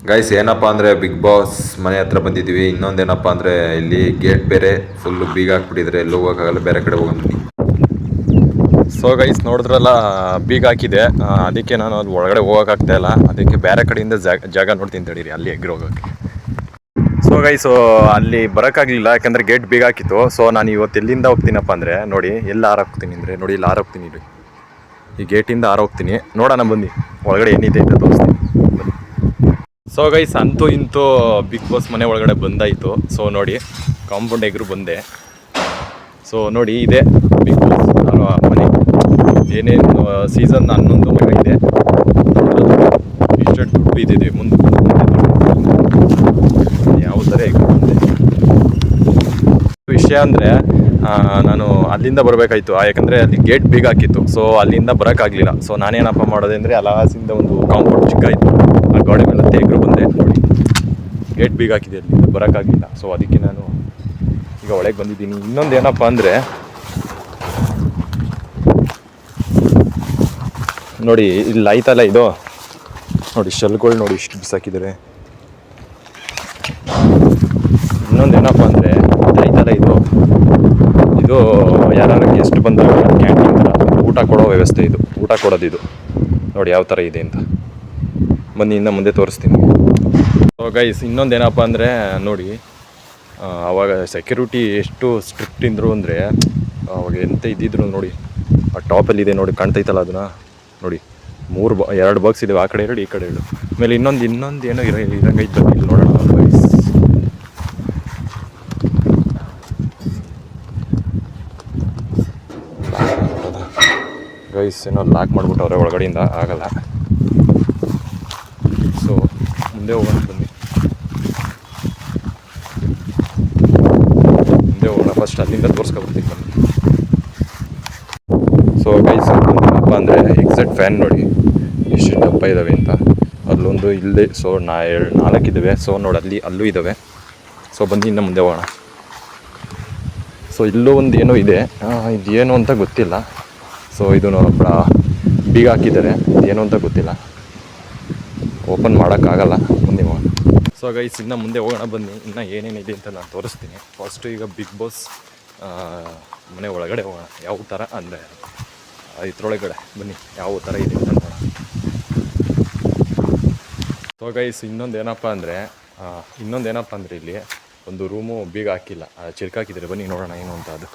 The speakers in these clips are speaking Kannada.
ಗೈಸ್ ಏನಪ್ಪ ಅಂದರೆ ಬಿಗ್ ಬಾಸ್ ಮನೆ ಹತ್ರ ಬಂದಿದ್ದೀವಿ. ಇನ್ನೊಂದೇನಪ್ಪ ಅಂದರೆ ಇಲ್ಲಿ ಗೇಟ್ ಬೇರೆ ಫುಲ್ಲು ಬೀಗ ಹಾಕ್ಬಿಟ್ಟಿದ್ರೆ ಎಲ್ಲೂ ಹೋಗೋಕ್ಕಾಗಲ್ಲ, ಬೇರೆ ಕಡೆ ಹೋಗೋಣ ಬನ್ನಿ. ಸೊ ಗೈಸ್ ನೋಡಿದ್ರಲ್ಲ, ಬೀಗ ಹಾಕಿದೆ, ಅದಕ್ಕೆ ನಾನು ಅದು ಒಳಗಡೆ ಹೋಗೋಕ್ಕಾಗ್ತಾ ಇಲ್ಲ. ಅದಕ್ಕೆ ಬೇರೆ ಕಡೆಯಿಂದ ಜಾಗ ನೋಡ್ತೀನಿ ತಡೀರಿ, ಅಲ್ಲಿ ಎಗ್ರಿ ಹೋಗೋಕ್ಕೆ. ಸೊ ಗೈಸು ಅಲ್ಲಿ ಬರೋಕ್ಕಾಗಲಿಲ್ಲ, ಯಾಕಂದರೆ ಗೇಟ್ ಬೀಗ ಹಾಕಿತ್ತು. ಸೊ ನಾನು ಇವತ್ತು ಎಲ್ಲಿಂದ ಹೋಗ್ತೀನಪ್ಪ ಅಂದರೆ ನೋಡಿ, ಎಲ್ಲಿ ಹೋಗ್ತೀನಿ ಅಂದರೆ ನೋಡಿ, ಇಲ್ಲಿ ಹೋಗ್ತೀನಿ. ಇಲ್ಲಿ ಈ ಗೇಟಿಂದ ಹೋಗ್ತೀನಿ. ನೋಡೋಣ ಬನ್ನಿ ಒಳಗಡೆ ಏನಿದೆ ಅಂತ ತೋರಿಸ್ತೀನಿ. ಸೊ ಗೈಸ್ ಅಂತೂ ಇಂತೂ ಬಿಗ್ ಬಾಸ್ ಮನೆ ಒಳಗಡೆ ಬಂದಾಯಿತು. ಸೊ ನೋಡಿ, ಕಾಂಪೌಂಡ್ ಎಗ್ರು ಬಂದೆ. ಸೊ ನೋಡಿ, ಇದೆ ಬಿಗ್ ಬಾಸ್ ಮನೆ. ಏನೇನು ಸೀಸನ್ 11 ಮನೆ ಇದೆ, ಇಷ್ಟು ದುಡ್ಡು ಇದ್ದಿದೆ ಮುಂದೆ ಯಾವ ಥರ ಎಗ್ರು ಬಂದೆ. ವಿಷಯ ಅಂದರೆ ನಾನು ಅಲ್ಲಿಂದ ಬರಬೇಕಾಯ್ತು, ಯಾಕಂದರೆ ಅಲ್ಲಿ ಗೇಟ್ ಬೀಗ ಹಾಕಿತ್ತು. ಸೊ ಅಲ್ಲಿಂದ ಬರೋಕ್ಕಾಗಲಿಲ್ಲ. ಸೊ ನಾನೇನಪ್ಪ ಮಾಡೋದೆ ಅಂದರೆ ಅಲಾಸಿಂದ ಒಂದು ಕಾಂಪೌಂಡ್ ಚಿಕ್ಕ ಇತ್ತು, ಆ ಗೋಡೆ ಮೇಲೆ ತೆಗ್ರು ಬಂದೆ. ನೋಡಿ, ಗೇಟ್ ಬೀಗ ಹಾಕಿದೆ, ಅಲ್ಲಿ ಬರೋಕ್ಕಾಗಲಿಲ್ಲ. ಸೊ ಅದಕ್ಕೆ ನಾನು ಈಗ ಒಳಗೆ ಬಂದಿದ್ದೀನಿ. ಇನ್ನೊಂದು ಏನಪ್ಪ ಅಂದರೆ ನೋಡಿ, ಇಲ್ಲಿ ಆಯ್ತಲ್ಲ ಇದು ನೋಡಿ, ಶೆಲ್ಗಳು ನೋಡಿ ಇಷ್ಟು ಬಿಸಾಕಿದ್ದಾರೆ. ಇನ್ನೊಂದು ಏನಪ್ಪ ಅಂದರೆ ಆಯ್ತಲ್ಲ ಇದು ಯಾರು ಗೆಸ್ಟ್ ಬಂದಾಗ ಕ್ಯಾಂಟೀನ್ ಥರ ಊಟ ಕೊಡೋ ವ್ಯವಸ್ಥೆ. ಇದು ಊಟ ಕೊಡೋದು. ಇದು ನೋಡಿ ಯಾವ ಥರ ಇದೆ ಅಂತ, ಬನ್ನಿ ಇನ್ನು ಮುಂದೆ ತೋರಿಸ್ತೀನಿ. ಸೊ ಗೈಸ್ ಇನ್ನೊಂದು ಏನಪ್ಪ ಅಂದರೆ ನೋಡಿ, ಆವಾಗ ಸೆಕ್ಯೂರಿಟಿ ಎಷ್ಟು ಸ್ಟ್ರಿಕ್ಟ್ ಇದ್ದರು ಅಂದರೆ, ಅವಾಗ ಎಂತ ಇದ್ದಿದ್ರು ನೋಡಿ, ಆ ಟಾಪಲ್ಲಿದೆ ನೋಡಿ, ಕಾಣ್ತೈತಲ್ಲ ಅದನ್ನು ನೋಡಿ. 2 ಬಾಕ್ಸ್ ಇದೆ, ಆ ಕಡೆ 2 ಈ ಕಡೆ 2. ಆಮೇಲೆ ಇನ್ನೊಂದು ಏನೋ ಇರಂಗೈತೆ, ಇಲ್ಲಿ ನೋಡೋಣ ಗೈಸ್. ಗೈಸ್ ಏನೋ ಲಾಕ್ ಮಾಡಿಬಿಟ್ಟವ್ರೆ ಒಳಗಡೆಯಿಂದ, ಆಗಲ್ಲ. ಸೊ ಮುಂದೆ ಹೋಗೋಣ ಬನ್ನಿ, ಮುಂದೆ ಹೋಗೋಣ. ಫಸ್ಟ್ ಅಲ್ಲಿಂದ ತೋರಿಸ್ಕೊಬಿಡ್ತೀನಿ ಬನ್ನಿ. ಸೊ ಗೈಸ್ ಏನಪ್ಪ ಅಂದರೆ ಎಕ್ಸಾಕ್ಟ್ ಫ್ಯಾನ್ ನೋಡಿ ಎಷ್ಟು ದಪ್ಪ ಇದ್ದಾವೆ ಅಂತ. ಅಲ್ಲೊಂದು ಇಲ್ಲೇ, ಸೊ 4 ಇದ್ದಾವೆ. ಸೊ ನೋಡಿ ಅಲ್ಲೂ ಇದ್ದಾವೆ. ಸೊ ಬನ್ನಿ ಇನ್ನು ಮುಂದೆ ಹೋಗೋಣ. ಸೊ ಇಲ್ಲೂ ಒಂದು ಏನೋ ಇದೆ, ಇದೇನು ಅಂತ ಗೊತ್ತಿಲ್ಲ. ಸೊ ಇದು ಬೀಗ ಹಾಕಿದ್ದಾರೆ, ಏನು ಅಂತ ಗೊತ್ತಿಲ್ಲ, ಓಪನ್ ಮಾಡೋಕ್ಕಾಗಲ್ಲ. ಮುಂದೆ ಹೋಗೋಣ. ಸೊ ಗೈಸ್ ಇನ್ನು ಮುಂದೆ ಹೋಗೋಣ ಬನ್ನಿ, ಇನ್ನು ಏನೇನಿದೆ ಅಂತ ನಾನು ತೋರಿಸ್ತೀನಿ. ಫಸ್ಟು ಈಗ ಬಿಗ್ ಬಾಸ್ ಮನೆ ಒಳಗಡೆ ಹೋಗೋಣ. ಯಾವ ಥರ ಅಂದರೆ ಇದ್ರೊಳಗಡೆ ಬನ್ನಿ, ಯಾವ ಥರ ಇದೆ ಅಂತ ನೋಡೋಣ. ಸೊ ಗೈಸ್ ಇನ್ನೊಂದು ಏನಪ್ಪ ಅಂದರೆ ಇಲ್ಲಿ ಒಂದು ರೂಮು ಬೀಗ ಹಾಕಿಲ್ಲ, ಚಿಲ್ಕಾಕಿದ್ದಾರೆ. ಬನ್ನಿ ನೋಡೋಣ ಏನು ಅಂತ ಅದು.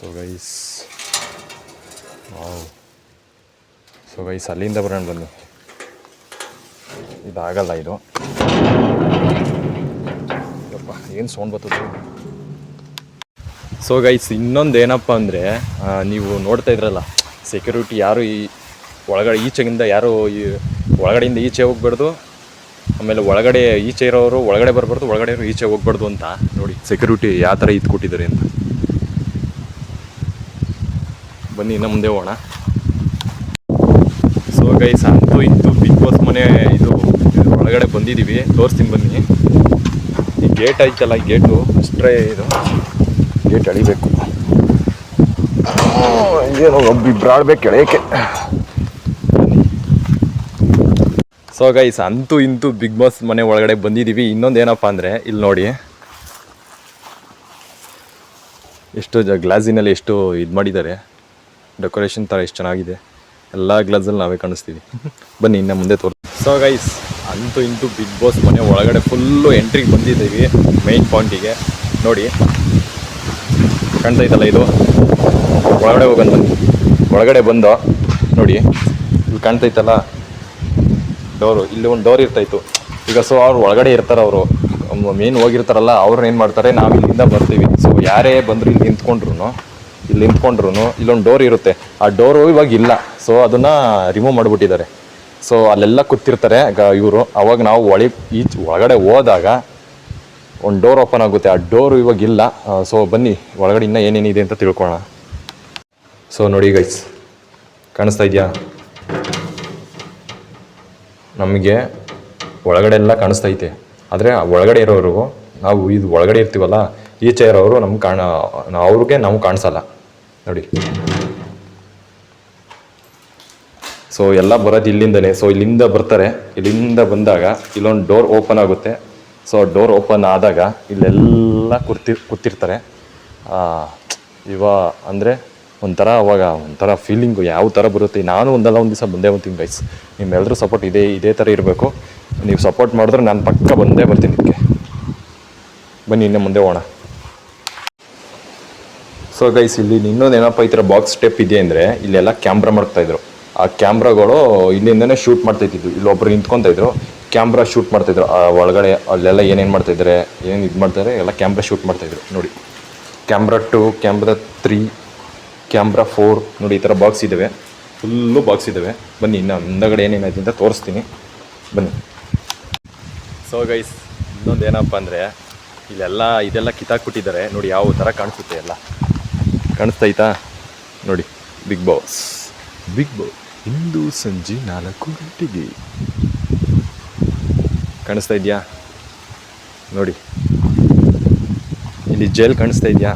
ಸೊ ಗೈಸ್ ಅಲ್ಲಿಂದ ಬರೋಣ ಬನ್ನಿ. ಇದಾಗಲ್ಲ, ಇದು ಏನು ಸೌಂಡ್ ಬರ್ತದೆ. ಸೊ ಗೈಸ್ ಇನ್ನೊಂದು ಏನಪ್ಪ ಅಂದರೆ, ನೀವು ನೋಡ್ತಾ ಇದ್ರಲ್ಲ, ಸೆಕ್ಯೂರಿಟಿ ಯಾರು ಈ ಒಳಗಡೆ ಈಚೆಗಿಂದ ಯಾರು ಈ ಒಳಗಡೆಯಿಂದ ಈಚೆ ಹೋಗ್ಬಾರ್ದು, ಆಮೇಲೆ ಒಳಗಡೆ ಈಚೆ ಇರೋರು ಒಳಗಡೆ ಬರಬಾರ್ದು, ಒಳಗಡೆ ಇರೋ ಈಚೆ ಹೋಗ್ಬಾರ್ದು ಅಂತ ನೋಡಿ ಸೆಕ್ಯೂರಿಟಿ ಯಾವ ಥರ ಇದ್ಕೊಟ್ಟಿದ್ದಾರೆ ಅಂತ. ಬನ್ನಿ ಇನ್ನು ಮುಂದೆ ಹೋಗೋಣ. ಸೊ ಗೈಸ್ ಅಂತೂ ಇಂತೂ ಬಿಗ್ ಬಾಸ್ ಮನೆ ಇದು ಒಳಗಡೆ ಬಂದಿದ್ದೀವಿ, ತೋರಿಸ್ತೀನಿ ಬನ್ನಿ. ಈ ಗೇಟ್ ಐತಲ್ಲ, ಗೇಟು ಅಷ್ಟೇ, ಇದು ಗೇಟ್ ಅಳಿಬೇಕು. ಏನು ಒಬ್ಬಿಬ್ರು ಆಡ್ಬೇಕು ಎಳೆಯೋಕ್ಕೆ. ಸೊ ಗೈಸ್ ಅಂತೂ ಇಂತೂ ಬಿಗ್ ಬಾಸ್ ಮನೆ ಒಳಗಡೆ ಬಂದಿದ್ದೀವಿ. ಇನ್ನೊಂದು ಏನಪ್ಪ ಅಂದರೆ ಇಲ್ಲಿ ನೋಡಿ, ಎಷ್ಟು ಗ್ಲಾಸಿನಲ್ಲಿ ಎಷ್ಟು ಇದು ಮಾಡಿದ್ದಾರೆ, ಡೆಕೋರೇಷನ್ ಥರ ಎಷ್ಟು ಚೆನ್ನಾಗಿದೆ. ಎಲ್ಲ ಗ್ಲಾಸಲ್ಲಿ ನಾವೇ ಕಾಣಿಸ್ತೀವಿ. ಬನ್ನಿ ಇನ್ನು ಮುಂದೆ ಸೊ ಗೈಸ್ ಅಂತೂ ಇಂತೂ ಬಿಗ್ ಬಾಸ್ ಮನೆ ಒಳಗಡೆ ಫುಲ್ಲು ಎಂಟ್ರಿಗೆ ಬಂದಿದ್ದೀವಿ, ಮೈನ್ ಪಾಯಿಂಟಿಗೆ. ನೋಡಿ ಕಾಣ್ತೈತಲ್ಲ, ಇದು ಒಳಗಡೆ ಹೋಗೋಣ ಬನ್ನಿ. ಒಳಗಡೆ ಬಂದು ನೋಡಿ, ಇಲ್ಲಿ ಕಾಣ್ತೈತಲ್ಲ ಡೋರು, ಇಲ್ಲಿ ಒಂದು ಡೋರ್ ಇರ್ತಾಯಿತ್ತು ಈಗ. ಸೊ ಅವ್ರು ಒಳಗಡೆ ಇರ್ತಾರೆ, ಅವರು ಮೇನ್ ಹೋಗಿರ್ತಾರಲ್ಲ, ಅವ್ರನ್ನ ಏನು ಮಾಡ್ತಾರೆ, ನಾವು ಇಲ್ಲಿಂದ ಬರ್ತೀವಿ. ಸೊ ಯಾರೇ ಬಂದರೂ ಇಲ್ಲಿ ನಿಂತ್ಕೊಂಡ್ರು ಇಲ್ಲೊಂದು ಡೋರ್ ಇರುತ್ತೆ, ಆ ಡೋರು ಇವಾಗ ಇಲ್ಲ. ಸೊ ಅದನ್ನು ರಿಮೂವ್ ಮಾಡಿಬಿಟ್ಟಿದ್ದಾರೆ. ಸೊ ಅಲ್ಲೆಲ್ಲ ಕೂತಿರ್ತಾರೆ ಇವರು. ಅವಾಗ ನಾವು ಒಳಗಡೆ ಹೋದಾಗ ಒಂದು ಡೋರ್ ಓಪನ್ ಆಗುತ್ತೆ, ಆ ಡೋರು ಇವಾಗ ಇಲ್ಲ. ಸೊ ಬನ್ನಿ ಒಳಗಡೆ ಇನ್ನೂ ಏನೇನಿದೆ ಅಂತ ತಿಳ್ಕೊಳ್ಳೋಣ. ಸೊ ನೋಡಿ ಗೈಸ್, ಕಾಣಿಸ್ತಾ ಇದೆಯಾ ನಮಗೆ? ಒಳಗಡೆ ಎಲ್ಲ ಕಾಣಿಸ್ತೈತೆ, ಆದರೆ ಒಳಗಡೆ ಇರೋರು, ನಾವು ಇದು ಒಳಗಡೆ ಇರ್ತೀವಲ್ಲ, ಈಚೆ ಇರೋರು ನಮ್ಗೆ ಅವ್ರಿಗೆ ನಮ್ಗೆ ಕಾಣಿಸಲ್ಲ ನೋಡಿ. ಸೊ ಎಲ್ಲ ಬರೋದು ಇಲ್ಲಿಂದನೇ. ಸೊ ಇಲ್ಲಿಂದ ಬರ್ತಾರೆ, ಇಲ್ಲಿಂದ ಬಂದಾಗ ಇಲ್ಲೊಂದು ಡೋರ್ ಓಪನ್ ಆಗುತ್ತೆ. ಸೊ ಡೋರ್ ಓಪನ್ ಆದಾಗ ಇಲ್ಲೆಲ್ಲ ಕೂತಿರ್ತಾರೆ. ಅಂದರೆ ಒಂಥರ ಒಂಥರ ಫೀಲಿಂಗು ಯಾವ ಥರ ಬರುತ್ತೆ. ನಾನು ಒಂದಲ್ಲ ಒಂದು ದಿವಸ ಬಂದೇ ಬರ್ತೀನಿ ಗೈಸ್. ನಿಮ್ಮೆಲ್ಲರೂ ಸಪೋರ್ಟ್ ಇದೇ ಥರ ಇರಬೇಕು. ನೀವು ಸಪೋರ್ಟ್ ಮಾಡಿದ್ರೆ ನಾನು ಪಕ್ಕ ಬಂದೇ ಬರ್ತೀನಿ ಇದಕ್ಕೆ. ಬನ್ನಿ ಇನ್ನೇ ಮುಂದೆ ಹೋಗೋಣ. ಸೊ ಗೈಸ್, ಇಲ್ಲಿ ಇನ್ನೊಂದು ಏನಪ್ಪ ಈ ಥರ ಬಾಕ್ಸ್ ಸ್ಟೆಪ್ ಇದೆ ಅಂದರೆ ಇಲ್ಲೆಲ್ಲ ಕ್ಯಾಮ್ರಾ ಮಾಡ್ತಾಯಿದ್ರು. ಆ ಕ್ಯಾಮ್ರಾಗಳು ಇಲ್ಲಿಂದನೇ ಶೂಟ್ ಮಾಡ್ತಾಯಿದ್ದು. ಇಲ್ಲೊಬ್ರು ನಿಂತ್ಕೊತಾಯಿದ್ರು, ಕ್ಯಾಮ್ರಾ ಶೂಟ್ ಮಾಡ್ತಾಯಿದ್ರು. ಆ ಒಳಗಡೆ ಅಲ್ಲೆಲ್ಲ ಏನೇನು ಮಾಡ್ತಾಯಿದ್ದಾರೆ, ಏನೇನು ಇದು ಮಾಡ್ತಾರೆ ಎಲ್ಲ ಕ್ಯಾಮ್ರಾ ಶೂಟ್ ಮಾಡ್ತಾಯಿದ್ರು ನೋಡಿ. ಕ್ಯಾಮ್ರಾ 2, ಕ್ಯಾಮ್ರಾ 3, ಕ್ಯಾಮ್ರಾ 4 ನೋಡಿ, ಈ ಥರ ಬಾಕ್ಸ್ ಇದ್ದಾವೆ, ಫುಲ್ಲು ಬಾಕ್ಸ್ ಇದ್ದಾವೆ. ಬನ್ನಿ ಇನ್ನು ಮುಂದಗಡೆ ಏನೇನಾಯ್ತು ಅಂತ ತೋರಿಸ್ತೀನಿ ಬನ್ನಿ. ಸೊ ಗೈಸ್, ಇನ್ನೊಂದು ಏನಪ್ಪ ಅಂದರೆ ಇದೆಲ್ಲ ಕಿತ್ತಾಕ್ಬಿಟ್ಟಿದ್ದಾರೆ ನೋಡಿ. ಯಾವ ಥರ ಕಾಣಿಸುತ್ತೆ ಎಲ್ಲ ಕಾಣಿಸ್ತೈತಾ ನೋಡಿ. ಬಿಗ್ ಬಾಸ್ ಇಂದು ಸಂಜೆ 4 ಗಂಟೆಗೆ ಕಾಣಿಸ್ತಾ ಇದೆಯಾ ನೋಡಿ. ಇಲ್ಲಿ ಜೈಲು ಕಾಣಿಸ್ತಾ ಇದೆಯಾ,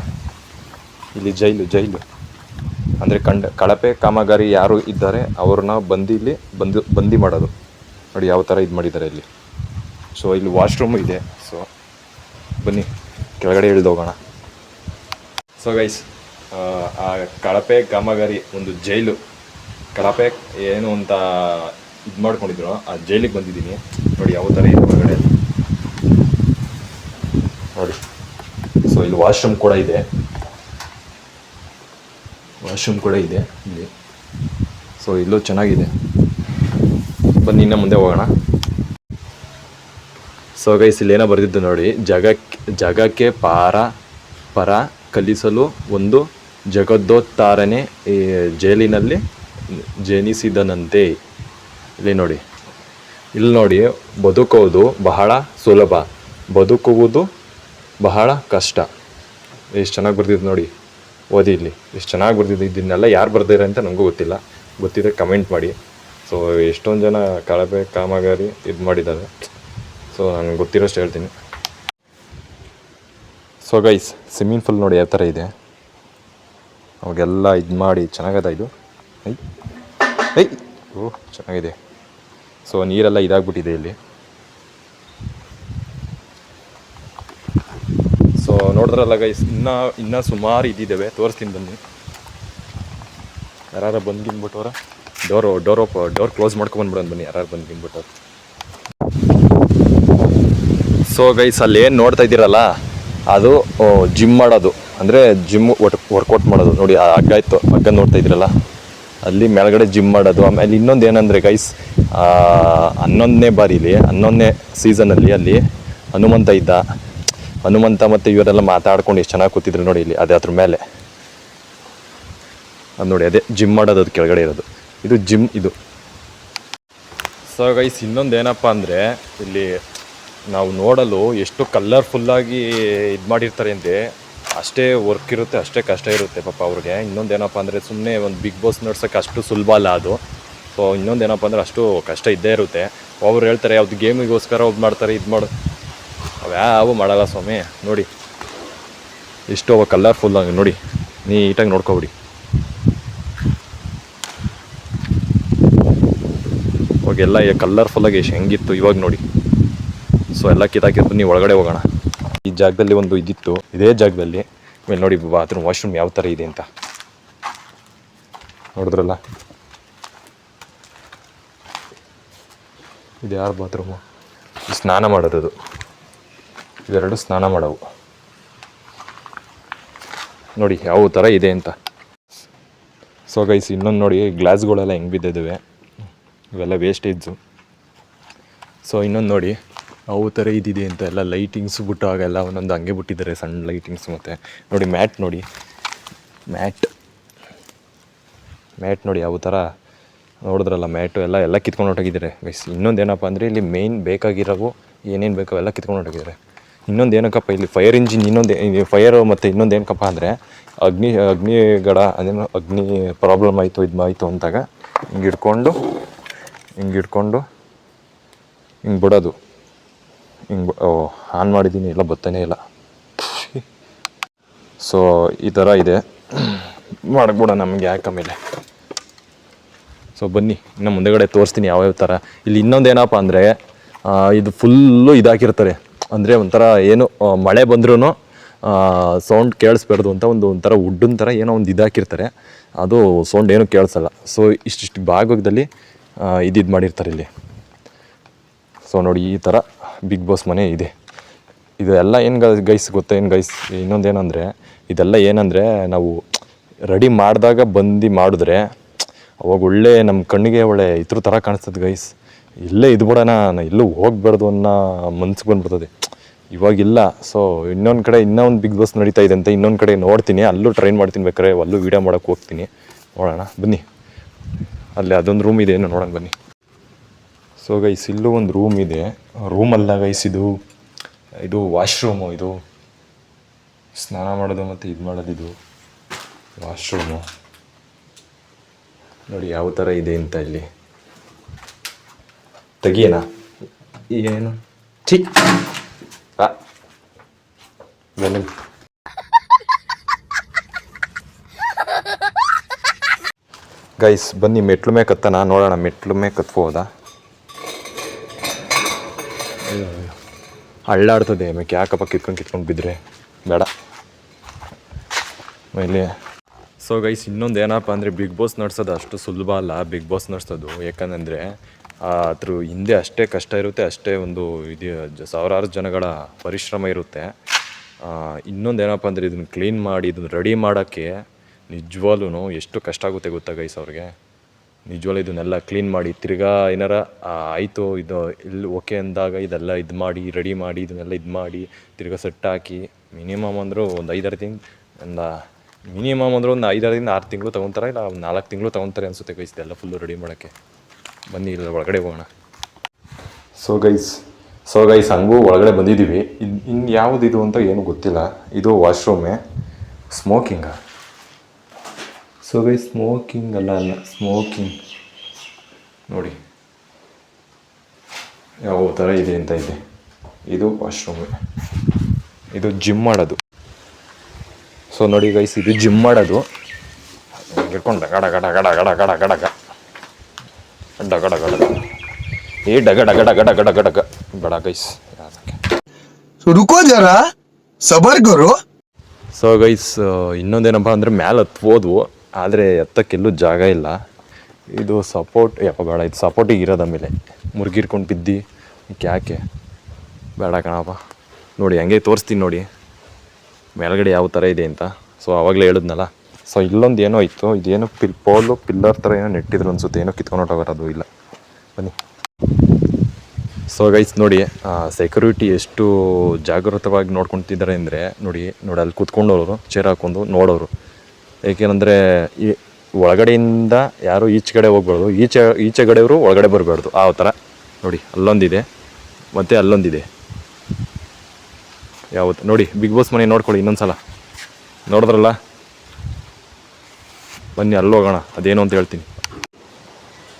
ಇಲ್ಲಿ ಜೈಲು ಅಂದರೆ ಕಳಪೆ ಕಾಮಗಾರಿ ಯಾರು ಇದ್ದಾರೆ ಅವ್ರನ್ನ ಇಲ್ಲಿ ಬಂದಿ ಮಾಡೋದು ನೋಡಿ. ಯಾವ ಥರ ಇದು ಮಾಡಿದ್ದಾರೆ ಇಲ್ಲಿ. ಸೊ ಇಲ್ಲಿ ವಾಶ್ರೂಮು ಇದೆ. ಸೊ ಬನ್ನಿ ಕೆಳಗಡೆ ಇಳಿದೋಗೋಣ. ಸೊ ಗೈಸ್, ಆ ಕಳಪೆ ಕಾಮಗಾರಿ ಒಂದು ಜೈಲು, ಕಳಪೆ ಏನು ಅಂತ ಇದು ಮಾಡ್ಕೊಂಡಿದ್ರು, ಆ ಜೈಲಿಗೆ ಬಂದಿದ್ದೀನಿ ನೋಡಿ. ಯಾವ ಥರ ಇದೆ ಹೊರಗಡೆ ನೋಡಿ. ಸೊ ಇಲ್ಲಿ ವಾಶ್ರೂಮ್ ಕೂಡ ಇದೆ ಇಲ್ಲಿ. ಸೊ ಇಲ್ಲೂ ಚೆನ್ನಾಗಿದೆ. ಬನ್ನಿ ಇನ್ನೂ ಮುಂದೆ ಹೋಗೋಣ. ಸೊ ಗೈಸ್, ಇಲ್ಲೇನೋ ಬರೆದಿದ್ದು ನೋಡಿ. ಜಗಕ್ಕೆ ಪರ ಕಲಿಸಲು ಒಂದು ಜಗದೋತ್ತಾರನೆ ಈ ಜೈಲಿನಲ್ಲಿ ಜನಿಸಿದನಂತೆ. ಇಲ್ಲಿ ನೋಡಿ, ಬದುಕುವುದು ಬಹಳ ಸುಲಭ, ಬದುಕುವುದು ಬಹಳ ಕಷ್ಟ. ಎಷ್ಟು ಚೆನ್ನಾಗಿ ಬರ್ದಿದ್ದು ನೋಡಿ. ಓದಿ ಇಲ್ಲಿ ಎಷ್ಟು ಚೆನ್ನಾಗಿ ಬರ್ದಿದ್ದು. ಇದನ್ನೆಲ್ಲ ಯಾರು ಬರ್ದಿದ್ದಾರೆ ಅಂತ ನನಗೂ ಗೊತ್ತಿಲ್ಲ, ಗೊತ್ತಿದ್ರೆ ಕಮೆಂಟ್ ಮಾಡಿ. ಸೊ ಎಷ್ಟೊಂದು ಜನ ಕಳಪೆ ಕಾಮಗಾರಿ ಇದು ಮಾಡಿದ್ದಾರೆ. ಸೊ ನನಗೆ ಗೊತ್ತಿರೋಷ್ಟು ಹೇಳ್ತೀನಿ. ಸೊ ಗೈಸ್, ಸ್ವಿಮ್ಮಿಂಗ್ ಪೂಲ್ ನೋಡಿ ಯಾವ ಥರ ಇದೆ. ಅವಾಗೆಲ್ಲ ಇದು ಮಾಡಿ ಚೆನ್ನಾಗದ ಇದು. ಓಹ್ ಚೆನ್ನಾಗಿದೆ. ಸೊ ನೀರೆಲ್ಲ ಇದಾಗ್ಬಿಟ್ಟಿದೆ ಇಲ್ಲಿ. ಸೊ ನೋಡಿದ್ರಲ್ಲ ಗೈಸ್, ಇನ್ನೂ ಸುಮಾರು ಇದ್ದಿದ್ದಾವೆ, ತೋರಿಸ್ತೀನಿ ಬನ್ನಿ. ಯಾರು ಬಂದ್ಗಿನ್ಬಿಟ್ಟವ್ರ ಡೋರ್ ಕ್ಲೋಸ್ ಮಾಡ್ಕೊಂಡ್ಬಂದ್ಬಿಡೋಣ ಬನ್ನಿ. ಯಾರು ಬಂದ್ಗಿನ್ಬಿಟ್ಟವ್ರು. ಸೊ ಗೈಸ್, ಅಲ್ಲಿ ಏನು ನೋಡ್ತಾ ಇದ್ದೀರಲ್ಲ ಅದು ಜಿಮ್ ಮಾಡೋದು, ಅಂದರೆ ಜಿಮ್ ವರ್ಕೌಟ್ ಮಾಡೋದು ನೋಡಿ. ಆ ಹಗ್ಗ ನೋಡ್ತಾ ಇದ್ದೀರಲ್ಲ, ಅಲ್ಲಿ ಮೇಲ್ಗಡೆ ಜಿಮ್ ಮಾಡೋದು. ಆಮೇಲೆ ಇನ್ನೊಂದು ಏನಂದರೆ ಗೈಸ್, 11ನೇ ಬಾರಿಲಿ 11ನೇ ಸೀಸನಲ್ಲಿ ಅಲ್ಲಿ ಹನುಮಂತ ಮತ್ತು ಇವರೆಲ್ಲ ಮಾತಾಡ್ಕೊಂಡು ಎಷ್ಟು ಚೆನ್ನಾಗಿ ಕೂತಿದ್ರು ನೋಡಿ. ಇಲ್ಲಿ ಅದೇ ಅದ್ರ ಮೇಲೆ ಅದು ನೋಡಿ, ಅದೇ ಜಿಮ್ ಮಾಡೋದು, ಅದು ಕೆಳಗಡೆ ಇರೋದು ಇದು ಜಿಮ್ ಇದು. ಸೊ ಗೈಸ್, ಇನ್ನೊಂದು ಏನಪ್ಪ ಅಂದರೆ ಇಲ್ಲಿ ನಾವು ನೋಡಲು ಎಷ್ಟು ಕಲರ್ಫುಲ್ಲಾಗಿ ಇದು ಮಾಡಿರ್ತಾರೆ ಅಂದರೆ ಅಷ್ಟೇ ವರ್ಕ್ ಇರುತ್ತೆ, ಅಷ್ಟೇ ಕಷ್ಟ ಇರುತ್ತೆ ಪಾಪ ಅವ್ರಿಗೆ. ಇನ್ನೊಂದೇನಪ್ಪ ಅಂದರೆ ಸುಮ್ಮನೆ ಒಂದು ಬಿಗ್ ಬಾಸ್ ನಡ್ಸೋಕ್ಕೆ ಅಷ್ಟು ಸುಲಭ ಅಲ್ಲ ಅದು. ಸೊ ಇನ್ನೊಂದೇನಪ್ಪ ಅಂದರೆ ಅಷ್ಟು ಕಷ್ಟ ಇದ್ದೇ ಇರುತ್ತೆ. ಅವ್ರು ಹೇಳ್ತಾರೆ ಯಾವ್ದು ಗೇಮಿಗೋಸ್ಕರ ಒಬ್ಬ ಮಾಡ್ತಾರೆ, ಇದು ಮಾಡು, ಅವ್ಯಾವು ಮಾಡಲ್ಲ ಸ್ವಾಮಿ. ನೋಡಿ ಎಷ್ಟು ಅವ ಕಲರ್ಫುಲ್ಲಾಗಿ ನೋಡಿ, ನೀಟಾಗಿ ನೋಡ್ಕೊಬಿಡಿ. ಅವಾಗೆಲ್ಲ ಕಲರ್ಫುಲ್ಲಾಗಿ ಎಷ್ಟು ಹೆಂಗಿತ್ತು ಇವಾಗ ನೋಡಿ. ಸೊ ಎಲ್ಲ ಕಿತ್ತಾಕಿರ್ತು. ನೀವು ಒಳಗಡೆ ಹೋಗೋಣ. ಈ ಜಾಗದಲ್ಲಿ ಒಂದು ಇದಿತ್ತು, ಇದೇ ಜಾಗದಲ್ಲಿ ಆಮೇಲೆ ನೋಡಿ ಬಾತ್ರೂಮ್ ವಾಶ್ರೂಮ್ ಯಾವ ಥರ ಇದೆ ಅಂತ ನೋಡಿದ್ರಲ್ಲ. ಇದು ಯಾರು ಬಾತ್ರೂಮು? ಸ್ನಾನ ಮಾಡೋದು, ಇವೆರಡು ಸ್ನಾನ ಮಾಡೋವು ನೋಡಿ ಯಾವ ಥರ ಇದೆ ಅಂತ. ಸೊ ಗೈಸ್, ಇನ್ನೊಂದು ನೋಡಿ, ಗ್ಲಾಸ್ಗಳೆಲ್ಲ ಹೆಂಗೆ ಬಿದ್ದಿದ್ದಾವೆ, ಇವೆಲ್ಲ ವೇಸ್ಟೇಜು. ಸೊ ಇನ್ನೊಂದು ನೋಡಿ ಅವು ಥರ ಇದಿದೆ ಅಂತ ಎಲ್ಲ ಲೈಟಿಂಗ್ಸ್ ಬಿಟ್ಟು ಆಗೆಲ್ಲ ಒಂದೊಂದು ಹಂಗೆ ಬಿಟ್ಟಿದ್ದಾರೆ, ಸಣ್ಣ ಲೈಟಿಂಗ್ಸ್. ಮತ್ತು ನೋಡಿ ಮ್ಯಾಟ್ ನೋಡಿ, ಮ್ಯಾಟ್ ನೋಡಿ ಯಾವ ಥರ ನೋಡಿದ್ರಲ್ಲ. ಮ್ಯಾಟು ಎಲ್ಲ ಕಿತ್ಕೊಂಡು ಹೊರಟೋಗಿದ್ದಾರೆ ಗೈಸ್. ಇನ್ನೊಂದು ಏನಪ್ಪ ಅಂದರೆ ಇಲ್ಲಿ ಮೇಯ್ನ್ ಬೇಕಾಗಿರೋವು ಏನೇನು ಬೇಕೋ ಎಲ್ಲ ಕಿತ್ಕೊಂಡು ಹೊರಟೋಗಿದ್ದಾರೆ. ಇನ್ನೊಂದು ಏನಕ್ಕಪ್ಪ ಇಲ್ಲಿ ಫೈರ್ ಇಂಜಿನ್, ಫೈರು ಮತ್ತು ಇನ್ನೊಂದು ಏನಕ್ಕಪ್ಪ ಅಂದರೆ ಅಗ್ನಿಗಡ, ಅದೇನೋ ಅಗ್ನಿ ಪ್ರಾಬ್ಲಮ್ ಆಯಿತು, ಇದು ಆಯಿತು ಅಂತಾಗ ಹಿಂಗೆ ಹಿಡ್ಕೊಂಡು ಹಿಂಗೆ ಬಿಡೋದು. ಆನ್ ಮಾಡಿದ್ದೀನಿ, ಎಲ್ಲ ಬರ್ತಾನೆ ಇಲ್ಲ. ಸೊ ಈ ಥರ ಇದೆ, ಮಾಡ್ಬಿಡ ನಮಗೆ ಯಾಕೆ. ಆಮೇಲೆ ಸೊ ಬನ್ನಿ ಇನ್ನು ಮುಂದೆಗಡೆ ತೋರಿಸ್ತೀನಿ ಯಾವ್ಯಾವ ಥರ. ಇಲ್ಲಿ ಇನ್ನೊಂದು ಏನಪ್ಪ ಅಂದರೆ ಇದು ಫುಲ್ಲು ಇದಾಕಿರ್ತಾರೆ, ಅಂದರೆ ಒಂಥರ ಏನು ಮಳೆ ಬಂದ್ರೂ ಸೌಂಡ್ ಕೇಳಿಸ್ಬಾರ್ದು ಅಂತ ಒಂಥರ ವುಡ್ಡಿನ ಥರ ಏನೋ ಒಂದು ಇದಾಕಿರ್ತಾರೆ, ಅದು ಸೌಂಡ್ ಏನೂ ಕೇಳಿಸಲ್ಲ. ಸೊ ಇಷ್ಟಿಷ್ಟು ಭಾಗದಲ್ಲಿ ಇದು ಮಾಡಿರ್ತಾರೆ ಇಲ್ಲಿ. ಸೊ ನೋಡಿ ಈ ಥರ ಬಿಗ್ ಬಾಸ್ ಮನೆ ಇದೆ. ಇದು ಎಲ್ಲ ಏನು ಗೈಸ್ ಗೊತ್ತಾ, ಏನು ಗೈಸ್ ಇನ್ನೊಂದೇನೆಂದರೆ ಇದೆಲ್ಲ ಏನಂದರೆ ನಾವು ರೆಡಿ ಮಾಡಿದಾಗ ಬಂದು ಮಾಡಿದ್ರೆ ಅವಾಗ ಒಳ್ಳೆ ನಮ್ಮ ಕಣ್ಣಿಗೆ ಒಳ್ಳೆ ಇದ್ರ ಥರ ಕಾಣಿಸ್ತದೆ ಗೈಸ್. ಇಲ್ಲೇ ಇದು ಬಿಡೋಣ, ಎಲ್ಲೂ ಹೋಗ್ಬಾರ್ದು ಅನ್ನೋ ಮನ್ಸಿಗೆ ಬಂದ್ಬಿಡ್ತದೆ. ಇವಾಗಿಲ್ಲ. ಸೊ ಇನ್ನೊಂದು ಕಡೆ ಇನ್ನೊಂದು ಬಿಗ್ ಬಾಸ್ ನಡೀತಾ ಇದೆ ಅಂತ ಇನ್ನೊಂದು ಕಡೆ ನೋಡ್ತೀನಿ, ಅಲ್ಲೂ ಟ್ರೈನ್ ಮಾಡ್ತೀನಿ, ಬೇಕಾದ್ರೆ ಅಲ್ಲೂ ವೀಡಿಯೋ ಮಾಡೋಕ್ಕೆ ಹೋಗ್ತೀನಿ. ನೋಡೋಣ ಬನ್ನಿ. ಅಲ್ಲಿ ಅದೊಂದು ರೂಮ್ ಇದೆ, ಏನು ನೋಡೋಣ ಬನ್ನಿ. ಸೊ ಗೈಸ್ ಇಲ್ಲೂ ಒಂದು ರೂಮ್ ಇದೆ. ರೂಮಲ್ಲ ಗೈಸ್, ಇದು ವಾಶ್ರೂಮು. ಇದು ಸ್ನಾನ ಮಾಡೋದು ಮತ್ತು ಇದು ಮಾಡೋದು, ಇದು ವಾಶ್ರೂಮು. ನೋಡಿ ಯಾವ ಥರ ಇದೆ ಅಂತ. ಇಲ್ಲಿ ತೆಗಿಯೋಣ ಏನು ಠೀಕ್ ಬನ್ನಿ. ಗೈಸ್ ಬನ್ನಿ ಮೆಟ್ಲು ಮೇಲೆ ಕತ್ತನ ನೋಡೋಣ, ಮೆಟ್ಲು ಮೇಲೆ ಕತ್ಬೋದಾ? ಹಳ್ಳಾಡ್ತದೆ ಮೇಕೆ, ಯಾಕಪ್ಪ ಕಿತ್ಕೊಂಡು ಬಿದ್ದರೆ ಬೇಡ ಮೇಲೆ. ಸೊ ಗೈಸ್ ಇನ್ನೊಂದು ಏನಪ್ಪ ಅಂದರೆ ಬಿಗ್ ಬಾಸ್ ನಡೆಸೋದು ಅಷ್ಟು ಸುಲಭ ಅಲ್ಲ ಬಿಗ್ ಬಾಸ್ ನಡೆಸೋದು. ಯಾಕಂದರೆ ಅದ್ರ ಹಿಂದೆ ಅಷ್ಟೇ ಕಷ್ಟ ಇರುತ್ತೆ, ಅಷ್ಟೇ ಒಂದು ಇದು ಸಾವಿರಾರು ಜನಗಳ ಪರಿಶ್ರಮ ಇರುತ್ತೆ. ಇನ್ನೊಂದು ಏನಪ್ಪ ಅಂದರೆ ಇದನ್ನು ಕ್ಲೀನ್ ಮಾಡಿ ಇದನ್ನು ರೆಡಿ ಮಾಡೋಕ್ಕೆ ನಿಜವಾಗ್ಲೂ ಎಷ್ಟು ಕಷ್ಟ ಆಗುತ್ತೆ ಗೊತ್ತಾ ಗೈಸ್ ಅವ್ರಿಗೆ. ನಿಜವಾಗ್ಲೂ ಇದನ್ನೆಲ್ಲ ಕ್ಲೀನ್ ಮಾಡಿ ತಿರ್ಗಾ ಏನಾರ ಆಯಿತು ಇದು ಇಲ್ಲಿ ಓಕೆ ಅಂದಾಗ ಇದೆಲ್ಲ ಇದು ಮಾಡಿ ರೆಡಿ ಮಾಡಿ ಇದನ್ನೆಲ್ಲ ಇದು ಮಾಡಿ ತಿರ್ಗಾ ಸೆಟ್ ಹಾಕಿ ಮಿನಿಮಮ್ ಅಂದರೂ ಒಂದು 5-6 ತಿಂಗಳು, ಮಿನಿಮಮ್ ಅಂದ್ರೆ ಒಂದು 5-6 ತಿಂಗಳು ತೊಗೊತಾರೆ, ಇಲ್ಲ 4 ತಿಂಗಳು ತೊಗೊತಾರೆ ಅನಿಸುತ್ತೆ ಗೈಸ್ ಇದೆಲ್ಲ ಫುಲ್ಲು ರೆಡಿ ಮಾಡೋಕ್ಕೆ. ಬನ್ನಿ ಇಲ್ಲ ಒಳಗಡೆ ಹೋಗೋಣ. ಸೊ ಗೈಸ್ ಹಂಗೂ ಒಳಗಡೆ ಬಂದಿದ್ದೀವಿ. ಇನ್ನು ಯಾವುದಿದು ಅಂತ ಏನೂ ಗೊತ್ತಿಲ್ಲ. ಇದು ವಾಶ್ರೂಮೇ. ಸ್ಮೋಕಿಂಗ? ಸೊ ಗೈಸ್ ಸ್ಮೋಕಿಂಗ್ ಅಲ್ಲ ಸ್ಮೋಕಿಂಗ್ ನೋಡಿ ಯಾವ ಥರ ಇದೆ ಅಂತ ಇದೆ. ಇದು ವಾಶ್ರೂಮೇ, ಇದು ಜಿಮ್ ಮಾಡೋದು. ಸೊ ನೋಡಿ ಗೈಸ್ ಇದು ಜಿಮ್ ಮಾಡೋದು. ಇಟ್ಕೊಂಡು ಗಡ ಗಡ ಗಡ ಗಡ ಗಡ ಗಡ ಗಡ ಗಡ ಗಡ ಏ ಡಗ ಡಗ ಡಗ ಡಗ ಡಗ ಡಗ ಬೇಡ ಗೈಸ್. ರುಕೋ ಜರ ಸಬರ್ ಗುರು. ಸೊ ಗೈಸ್ ಇನ್ನೊಂದೇನಪ್ಪ ಅಂದರೆ ಮೇಲೆ ಹತ್ಬೋದು, ಆದರೆ ಎತ್ತಕ್ಕೆಲ್ಲೂ ಜಾಗ ಇಲ್ಲ. ಇದು ಸಪೋರ್ಟ್ ಬೇಡ, ಇದು ಸಪೋರ್ಟಿಗೆ ಇರೋದ ಮೇಲೆ ಮುರುಗಿರ್ಕೊಂಡು ಬಿದ್ದು ಯಾಕೆ ಬೇಡ ಕಣಪ್ಪ. ನೋಡಿ ಹಂಗೆ ತೋರಿಸ್ತೀನಿ ನೋಡಿ ಮೇಲ್ಗಡೆ ಯಾವ ಥರ ಇದೆ ಅಂತ. ಸೊ ಆವಾಗಲೇ ಹೇಳಿದ್ನಲ್ಲ. ಸೊ ಇಲ್ಲೊಂದು ಏನೋ ಇತ್ತು, ಇದೇನೋ ಪಿಲ್ಲರ್ ಥರ ಏನೋ ನೆಟ್ಟಿದ್ರು ಅನಿಸುತ್ತೆ, ಏನೋ ಕಿತ್ಕೊಂಡು ಹೊಟ್ಟೋಗೋದು ಇಲ್ಲ. ಬನ್ನಿ. ಸೊ ಗೈಸ್ ನೋಡಿ ಸೆಕ್ಯೂರಿಟಿ ಎಷ್ಟು ಜಾಗೃತವಾಗಿ ನೋಡ್ಕೊತಿದ್ದಾರೆ ಅಂದರೆ ನೋಡಿ ಅಲ್ಲಿ ಕೂತ್ಕೊಂಡವರು ಚೇರ್ ಹಾಕ್ಕೊಂಡು ನೋಡೋರು. ಏಕೆಂದರೆ ಈ ಒಳಗಡೆಯಿಂದ ಯಾರು ಈಚೆಗಡೆ ಹೋಗ್ಬಾರ್ದು, ಈಚೆಗಡೆಯವರು ಒಳಗಡೆ ಬರಬಾರ್ದು. ಆ ಥರ ನೋಡಿ ಅಲ್ಲೊಂದಿದೆ ಮತ್ತು ಅಲ್ಲೊಂದಿದೆ. ಯಾವತ್ತು ನೋಡಿ ಬಿಗ್ ಬಾಸ್ ಮನೆ ನೋಡ್ಕೊಳ್ಳಿ ಇನ್ನೊಂದು ಸಲ. ನೋಡಿದ್ರಲ್ಲ, ಬನ್ನಿ ಅಲ್ಲಿ ಹೋಗೋಣ, ಅದೇನು ಅಂತ ಹೇಳ್ತೀನಿ.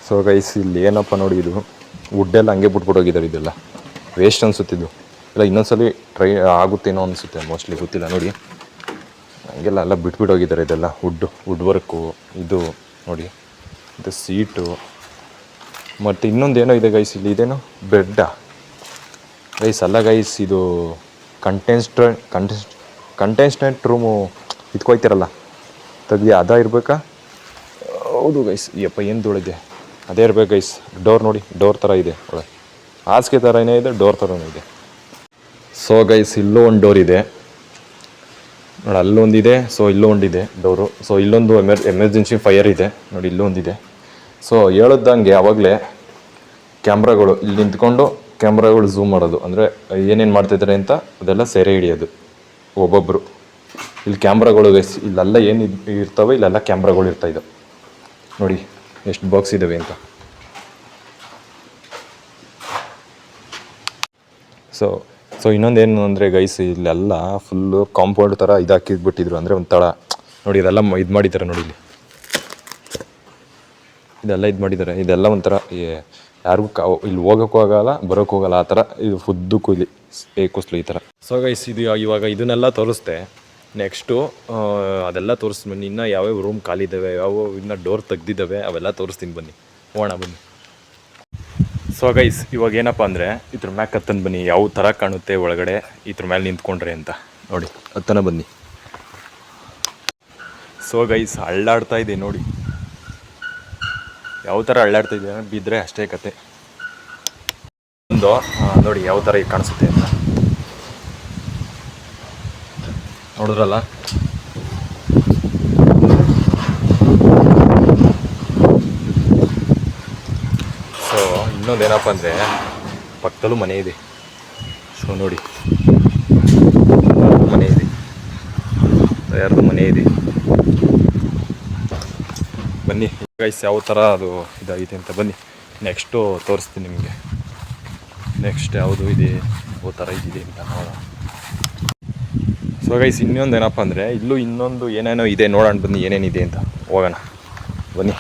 ಸೊ ಗೈಸ್ ಇಲ್ಲಿ ಏನಪ್ಪ ನೋಡಿ, ಇದು ವುಡ್ಡೆಲ್ಲ ಹಂಗೆ ಬಿಟ್ಬಿಟ್ಟೋಗಿದ್ದಾರೆ. ಇದೆಲ್ಲ ವೇಸ್ಟ್ ಅನಿಸುತ್ತಿದ್ದು ಇಲ್ಲ, ಇನ್ನೊಂದ್ಸಲಿ ಟ್ರೈ ಆಗುತ್ತೇನೋ ಅನಿಸುತ್ತೆ ಮೋಸ್ಟ್ಲಿ, ಗೊತ್ತಿಲ್ಲ. ನೋಡಿ ಹಂಗೆಲ್ಲ ಬಿಟ್ಬಿಟ್ಟೋಗಿದ್ದಾರೆ ಇದೆಲ್ಲ ವುಡ್ ವರ್ಕು. ಇದು ನೋಡಿ ಇದು ಸೀಟು, ಮತ್ತು ಇನ್ನೊಂದೇನೋ ಇದೆ ಗೈಸ್ ಇಲ್ಲಿ. ಇದೇನೋ ಬೆಡ್ಡಾ ಗೈಸ್? ಅಲ್ಲ ಗೈಸ್, ಇದು ಕಂಟೆಸ್ಟೆಂಟ್ ರೂಮು ಇದ್ಕೊಯ್ತಿರಲ್ಲ ತೆಗ್ದು ಅದ ಇರಬೇಕಾ? ಹೌದು ಗೈಸ್. ಯಪ್ಪ ಏನು ಧೂಳಿದೆ, ಅದೇ ಇರ್ಬೇಕು ಗೈಸ್. ಡೋರ್ ನೋಡಿ, ಡೋರ್ ಥರ ಇದೆ ಒಳಗೆ, ಹಾಸಿಗೆ ಥರನೇ ಇದೆ, ಡೋರ್ ಥರನೂ ಇದೆ. ಸೊ ಗೈಸ್ ಇಲ್ಲೂ ಒಂದು ಡೋರ್ ಇದೆ ನೋಡಿ, ಅಲ್ಲೊಂದಿದೆ. ಸೊ ಇಲ್ಲೂ ಒಂದಿದೆ ಡೋರು. ಸೊ ಇಲ್ಲೊಂದು ಎಮರ್ಜೆನ್ಸಿ ಫೈರ್ ಇದೆ ನೋಡಿ, ಇಲ್ಲೂ ಒಂದಿದೆ. ಸೊ ಹೇಳ್ದಂಗೆ ಆವಾಗಲೇ ಕ್ಯಾಮ್ರಾಗಳು ಇಲ್ಲಿ ನಿಂತ್ಕೊಂಡು ಕ್ಯಾಮ್ರಾಗಳು ಝೂಮ್ ಮಾಡೋದು, ಅಂದರೆ ಏನೇನು ಮಾಡ್ತಿದ್ದಾರೆ ಅಂತ ಅದೆಲ್ಲ ಸೆರೆ ಹಿಡಿಯೋದು ಒಬ್ಬೊಬ್ಬರು. ಇಲ್ಲಿ ಕ್ಯಾಮ್ರಾಗಳು ಗೈಸ್, ಇಲ್ಲೆಲ್ಲ ಏನು ಇರ್ತವೆ, ಇಲ್ಲೆಲ್ಲ ಕ್ಯಾಮ್ರಾಗಳು ಇರ್ತಾಯಿದ್ದವು ನೋಡಿ ಎಷ್ಟು ಬಾಕ್ಸ್ ಇದ್ದಾವೆ ಅಂತ. ಸೊ ಇನ್ನೊಂದೇನು ಅಂದರೆ ಗೈಸ್, ಇಲ್ಲೆಲ್ಲ ಫುಲ್ಲು ಕಾಂಪೌಂಡ್ ಥರ ಇದಾಕಿದ್ಬಿಟ್ಟಿದ್ರು, ಅಂದರೆ ಒಂದು ತಳ ನೋಡಿ. ಇದೆಲ್ಲ ಇದು ಮಾಡಿದ್ದಾರೆ ನೋಡಿ, ಇಲ್ಲಿ ಇದೆಲ್ಲ ಇದು ಮಾಡಿದ್ದಾರೆ. ಇದೆಲ್ಲ ಒಂಥರ ಯಾರಿಗೂ ಇಲ್ಲಿ ಹೋಗೋಕ್ಕೂ ಆಗೋಲ್ಲ, ಬರೋಕ್ಕೂ ಹೋಗಲ್ಲ, ಆ ಥರ ಇದು ಫುದ್ದಕ್ಕೂ ಇಲ್ಲಿ ಏಕುಸ್ಲು ಈ ಥರ. ಸೊ ಗೈಸ್ ಇದು ಇವಾಗ ಇದನ್ನೆಲ್ಲ ತೋರಿಸ್ದೆ. ನೆಕ್ಸ್ಟು ಅದೆಲ್ಲ ತೋರಿಸ್ತೀನಿ ಬನ್ನಿ. ಇನ್ನೂ ಯಾವ್ಯಾವ ರೂಮ್ ಖಾಲಿ ಇದ್ದಾವೆ, ಯಾವ ಇನ್ನೂ ಡೋರ್ ತೆಗ್ದಿದ್ದಾವೆ ಅವೆಲ್ಲ ತೋರಿಸ್ತೀನಿ ಬನ್ನಿ. ಹೋಗೋಣ ಬನ್ನಿ. ಸೊ ಗೈಸ್, ಇವಾಗ ಏನಪ್ಪ ಅಂದರೆ ಇದ್ರ ಮ್ಯಾಲೆ ಕತ್ತಂದು ಬನ್ನಿ, ಯಾವ ಥರ ಕಾಣುತ್ತೆ ಒಳಗಡೆ ಇದ್ರ ಮೇಲೆ ನಿಂತ್ಕೊಂಡ್ರೆ ಅಂತ ನೋಡಿ. ಹತ್ತನ ಬನ್ನಿ. ಸೊ ಗೈಸ್, ಅಳ್ಳಾಡ್ತಾ ಇದೆ ನೋಡಿ, ಯಾವ ಥರ ಅಳ್ಳಾಡ್ತಾ ಇದೆ, ಬಿದ್ದರೆ ಅಷ್ಟೇ ಕತೆ. ಒಂದು ನೋಡಿ ಯಾವ ಥರ ಈಗ ಕಾಣಿಸುತ್ತೆ ಅಂತ ನೋಡಿದ್ರಲ್ಲ. ಸೊ ಇನ್ನೊಂದೇನಪ್ಪ ಅಂದರೆ ಪಕ್ಕದಲ್ಲೂ ಮನೆ ಇದೆ. ಸೊ ನೋಡಿ, ಮನೆ ಇದೆ, ಯಾರ್ದು ಮನೆ ಇದೆ. ಬನ್ನಿ ಗೈಸ್, ಯಾವ ಥರ ಅದು ಇದಾಗಿದೆ ಅಂತ ಬನ್ನಿ. ನೆಕ್ಸ್ಟು ತೋರಿಸ್ತೀನಿ ನಿಮಗೆ. ನೆಕ್ಸ್ಟ್ ಯಾವುದು ಇದೆ, ಯಾವ ಥರ ಇದಿದೆ ಅಂತ ನೋಡೋಣ. ಸೊ ಗೈಸ್, ಇನ್ನೊಂದು ಏನಪ್ಪ ಅಂದರೆ ಇಲ್ಲೂ ಇನ್ನೊಂದು ಏನೇನೋ ಇದೆ, ನೋಡೋಣ ಬನ್ನಿ ಏನೇನಿದೆ ಅಂತ. ಹೋಗೋಣ ಬನ್ನಿ.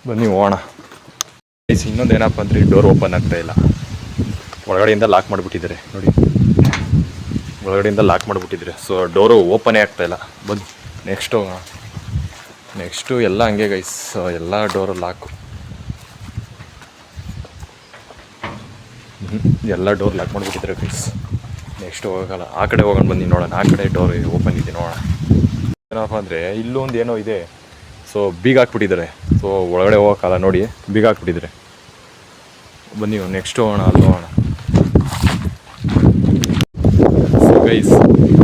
ಬನ್ನಿ ಹೋಗೋಣ ಗೈಸ್. ಇನ್ನೊಂದು ಏನಪ್ಪ ಅಂದರೆ ಡೋರ್ ಓಪನ್ ಆಗ್ತಾ ಇಲ್ಲ, ಒಳಗಡೆಯಿಂದ ಲಾಕ್ ಮಾಡಿಬಿಟ್ಟಿದ್ದಾರೆ ನೋಡಿ, ಒಳಗಡೆಯಿಂದ ಲಾಕ್ ಮಾಡಿಬಿಟ್ಟಿದ್ದಾರೆ. ಸೊ ಡೋರು ಓಪನೇ ಆಗ್ತಾಯಿಲ್ಲ. ಬನ್ನಿ ನೆಕ್ಸ್ಟು ಎಲ್ಲ ಹಂಗೆ ಗೈಸ್, ಎಲ್ಲ ಡೋರು ಲಾಕು, ಎಲ್ಲ ಡೋರ್ ಲಾಕ್ ಮಾಡಿಬಿಟ್ಟಿದ್ದಾರೆ ಗೈಸ್. ನೆಕ್ಸ್ಟ್ ಹೋಗೋಲ್ಲ, ಆ ಕಡೆ ಹೋಗೋಣ ಬನ್ನಿ ನೋಡೋಣ. ಆ ಕಡೆ ಡೋರ್ ಓಪನ್ ಇದೆ ನೋಡೋಣ. ಏನಪ್ಪ ಅಂದರೆ ಇಲ್ಲೊಂದು ಏನೋ ಇದೆ. ಸೊ ಬೀಗ ಹಾಕ್ಬಿಟ್ಟಿದ್ದಾರೆ. ಸೊ ಒಳಗಡೆ ಹೋಗೋಕ್ಕಲ್ಲ ನೋಡಿ, ಬೀಗ ಹಾಕ್ಬಿಟ್ಟಿದ್ದಾರೆ. ಬನ್ನಿ ನೆಕ್ಸ್ಟ್ ಹೋಗೋಣ, ಅಲ್ಲಿ ಹೋಗೋಣ. ಸೊ ಗೈಸ್,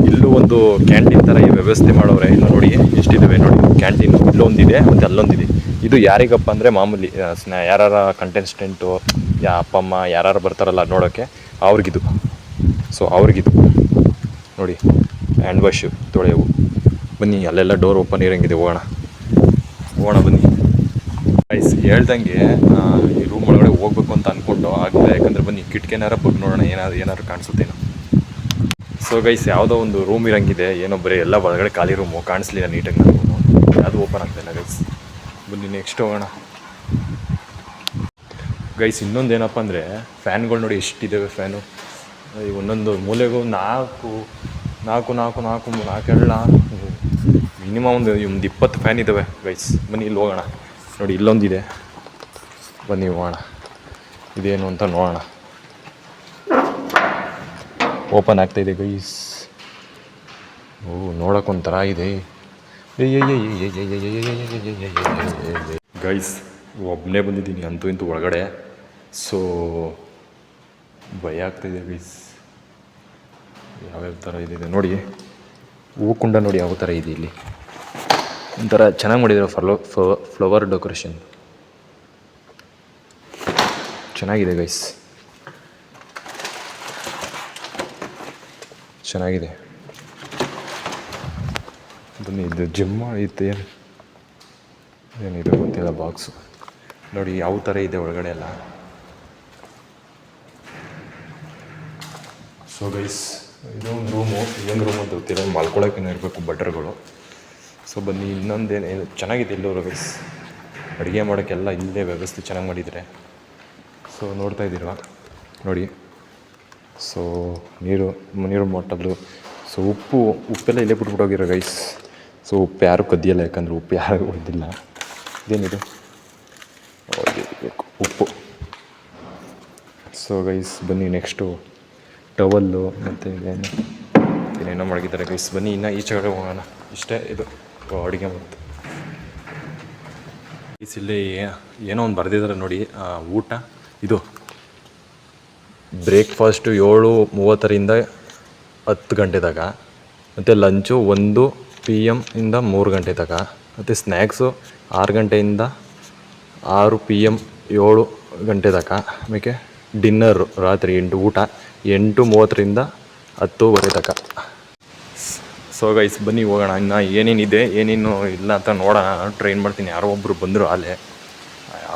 ಇಲ್ಲೂ ಒಂದು ಕ್ಯಾಂಟೀನ್ ಥರ ವ್ಯವಸ್ಥೆ ಮಾಡೋರೆ. ಇಲ್ಲ ನೋಡಿ ಎಷ್ಟಿದ್ದಾವೆ ನೋಡಿ ಕ್ಯಾಂಟೀನ್. ಇಲ್ಲೊಂದಿದೆ ಮತ್ತು ಅಲ್ಲೊಂದಿದೆ. ಇದು ಯಾರಿಗಪ್ಪ ಅಂದರೆ ಮಾಮೂಲಿ ಯಾರ ಕಂಟೆಸ್ಟೆಂಟು, ಅಪ್ಪ ಅಮ್ಮ ಯಾರು ಬರ್ತಾರಲ್ಲ ನೋಡೋಕ್ಕೆ, ಅವ್ರಿಗಿದು. ಸೊ ಅವ್ರಿಗಿದು ನೋಡಿ, ಹ್ಯಾಂಡ್ ವಾಶ್ ತೊಳೆಯವು. ಬನ್ನಿ, ಅಲ್ಲೆಲ್ಲ ಡೋರ್ ಓಪನ್ ಇರೋಂಗಿದೆ. ಹೋಗೋಣ ಬನ್ನಿ ಗೈಸ್. ಹೇಳ್ದಂಗೆ ಈ ರೂಮ್ ಒಳಗಡೆ ಹೋಗ್ಬೇಕು ಅಂತ ಅಂದ್ಕೊಂಡು ಆಗಲಿಲ್ಲ, ಯಾಕಂದರೆ ಬನ್ನಿ ಕಿಟಕಿನಾರ ಬಗ್ಗೆ ನೋಡೋಣ, ಏನಾದ್ರು ಕಾಣಿಸುತ್ತೇನೋ. ಸೊ ಗೈಸ್, ಯಾವುದೋ ಒಂದು ರೂಮ್ ಇರೋಂಗಿದೆ, ಏನೋ ಬರೀ ಎಲ್ಲ ಒಳಗಡೆ ಖಾಲಿ ರೂಮು, ಕಾಣಿಸ್ಲಿಲ್ಲ ನೀಟಾಗಿ ನನಗೂ, ಅದು ಓಪನ್ ಆಗ್ತಾಯಿಲ್ಲ ಗೈಸ್. ಬನ್ನಿ ನೆಕ್ಸ್ಟ್ ಹೋಗೋಣ ಗೈಸ್. ಇನ್ನೊಂದು ಏನಪ್ಪ ಅಂದರೆ ಫ್ಯಾನ್ಗಳು ನೋಡಿ ಎಷ್ಟಿದ್ದಾವೆ ಫ್ಯಾನು. ಒಂದೊಂದು ಮೂಲೆಗೂ ನಾಲ್ಕು ಮಿನಿಮಮ್ ಒಂದು 20 ಫ್ಯಾನ್ ಇದ್ದಾವೆ ಗೈಸ್. ಬನ್ನಿ ಇಲ್ಲಿ ಹೋಗೋಣ ನೋಡಿ, ಇಲ್ಲೊಂದಿದೆ. ಬನ್ನಿ ಹೋಗೋಣ, ಇದೇನು ಅಂತ ನೋಡೋಣ. ಓಪನ್ ಆಗ್ತಾಯಿದೆ ಗೈಸ್. ನೋಡೋಕ್ಕೊಂಥರ ಇದೆ ಗೈಸ್. ಒಬ್ಬನೇ ಬಂದಿದ್ದೀನಿ ಅಂತೂ ಇಂತೂ ಒಳಗಡೆ. ಸೊ ಭಯ ಆಗ್ತಾಯಿದೆ ಗೈಸ್. ಯಾವ್ಯಾವ ಥರ ಇದೆ ನೋಡಿ, ಹೂಕುಂಡ ನೋಡಿ ಯಾವ ಥರ ಇದೆ. ಇಲ್ಲಿ ಒಂಥರ ಚೆನ್ನಾಗಿ ಮಾಡಿದ್ದಾರೆ, ಫ್ಲವರ್ ಡೆಕೋರೇಷನ್ ಚೆನ್ನಾಗಿದೆ ಗೈಸ್, ಚೆನ್ನಾಗಿದೆ. ಬನ್ನಿ, ಇದು ಜಿಮ್ ಐತೆ ಏನಿದೆ ಗೊತ್ತಿಲ್ಲ, ಬಾಕ್ಸು ನೋಡಿ ಯಾವ ಥರ ಇದೆ ಒಳಗಡೆ ಎಲ್ಲ. ಸೊ ಗೈಸ್, ಇದು ಒಂದು ರೂಮು, ಏನು ರೂಮ್ ಅಂತ ಗೊತ್ತಿಲ್ಲ, ಮಲ್ಕೊಳಕ್ಕೇನೋ ಇರಬೇಕು ಬಟರ್ಗಳು. ಸೊ ಬನ್ನಿ, ಇನ್ನೊಂದೇನು ಚೆನ್ನಾಗಿದೆ ಇಲ್ಲವರು ಗೈಸ್. ಅಡುಗೆ ಮಾಡೋಕ್ಕೆಲ್ಲ ಇಲ್ಲೇ ವ್ಯವಸ್ಥೆ ಚೆನ್ನಾಗಿ ಮಾಡಿದ್ದಾರೆ. ಸೊ ನೋಡ್ತಾ ಇದ್ದೀರಾ ನೋಡಿ. ಸೊ ನೀರು ಬಾಟಲು. ಸೊ ಉಪ್ಪೆಲ್ಲ ಇಲ್ಲೇ ಬಿಟ್ಬಿಟ್ಟೋಗಿರೋ ಗೈಸ್. ಸೊ ಉಪ್ಪು ಯಾರೂ ಕದ್ದಿಯಲ್ಲ, ಯಾಕಂದರೆ ಉಪ್ಪು ಯಾರು ಹೊಡೆದಿಲ್ಲ. ಇದೇನಿದು ಉಪ್ಪು. ಸೊ ಗೈಸ್ ಬನ್ನಿ, ನೆಕ್ಸ್ಟು ಟವಲ್ಲು ಮತ್ತು ಏನೇನೋ ಮಡಗಿದ್ದಾರೆ ಗೈಸ್. ಬನ್ನಿ ಇನ್ನು ಈಚೆ ಕಡೆ ಹೋಗೋಣ. ಇಷ್ಟೇ ಇದು ಅಡುಗೆ ಮತ್ತು ಗೈಸ್. ಇಲ್ಲಿ ಏನೋ ಒಂದು ಬರೆದಿದ್ದಾರೆ ನೋಡಿ, ಊಟ ಇದು ಬ್ರೇಕ್ಫಾಸ್ಟು 7:30ರಿಂದ 10 ಗಂಟೆ ತನಕ, ಮತ್ತು ಲಂಚು 1 PM ಇಂದ 3 ಗಂಟೆ ತನಕ, ಮತ್ತು ಸ್ನ್ಯಾಕ್ಸು 6 ಗಂಟೆಯಿಂದ 6 PM 7 ಗಂಟೆ ತನಕ. ಆಮೇಲೆ ಡಿನ್ನರು ರಾತ್ರಿ ಊಟ 8:30ರಿಂದ 10:15 ತನಕ. ಸೊ ಗೈಸ್ ಬನ್ನಿ ಹೋಗೋಣ. ಇನ್ನು ಏನೇನಿದೆ ಏನೇನು ಇಲ್ಲ ಅಂತ ನೋಡೋಣ. ಟ್ರೈನ್ ಮಾಡ್ತೀನಿ. ಯಾರೋ ಒಬ್ಬರು ಬಂದರು ಅಲ್ಲೇ,